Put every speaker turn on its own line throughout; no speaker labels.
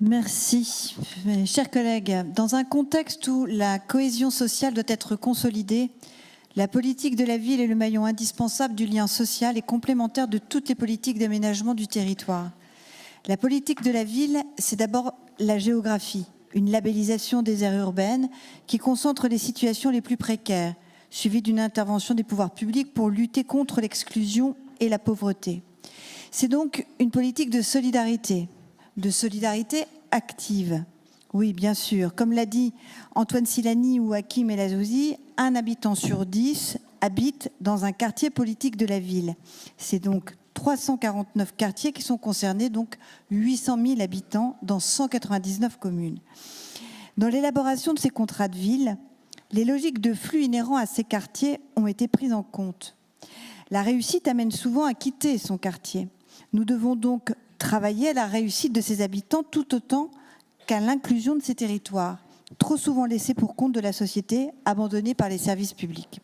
Merci. Mes chers collègues, dans un contexte où la cohésion sociale doit être consolidée, la politique de la ville est le maillon indispensable du lien social et complémentaire de toutes les politiques d'aménagement du territoire. La politique de la ville, c'est d'abord la géographie, une labellisation des aires urbaines qui concentre les situations les plus précaires, suivie d'une intervention des pouvoirs publics pour lutter contre l'exclusion et la pauvreté. C'est donc une politique de solidarité active. Oui, bien sûr. Comme l'a dit Antoine Silani ou Hakim El Azouzi, un habitant sur 10 habite dans un quartier politique de la ville. C'est donc 349 quartiers qui sont concernés, donc 800 000 habitants dans 199 communes. Dans l'élaboration de ces contrats de ville, les logiques de flux inhérents à ces quartiers ont été prises en compte. La réussite amène souvent à quitter son quartier. Nous devons donc travailler à la réussite de ses habitants tout autant qu'à l'inclusion de ces territoires, trop souvent laissés pour compte de la société, abandonnés par les services publics.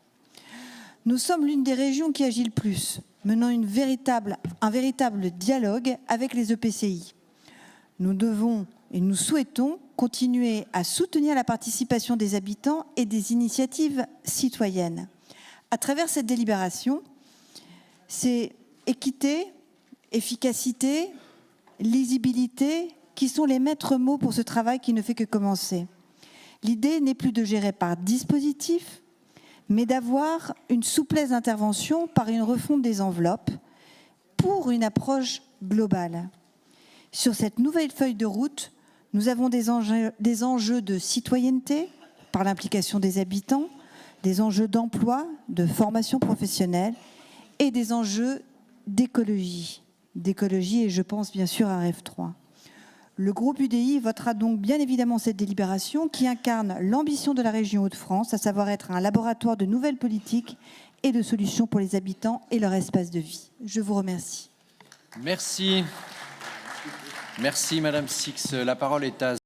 Nous sommes l'une des régions qui agit le plus, menant un véritable dialogue avec les EPCI. Nous devons et nous souhaitons continuer à soutenir la participation des habitants et des initiatives citoyennes. À travers cette délibération, c'est équité, efficacité, lisibilité qui sont les maîtres mots pour ce travail qui ne fait que commencer. L'idée n'est plus de gérer par dispositif, mais d'avoir une souplesse d'intervention par une refonte des enveloppes pour une approche globale. Sur cette nouvelle feuille de route, nous avons des enjeux de citoyenneté par l'implication des habitants, des enjeux d'emploi, de formation professionnelle et des enjeux d'écologie et je pense bien sûr à REF3. Le groupe UDI votera donc bien évidemment cette délibération qui incarne l'ambition de la région Hauts-de-France, à savoir être un laboratoire de nouvelles politiques et de solutions pour les habitants et leur espace de vie. Je vous remercie.
Merci. Merci Madame Six. La parole est à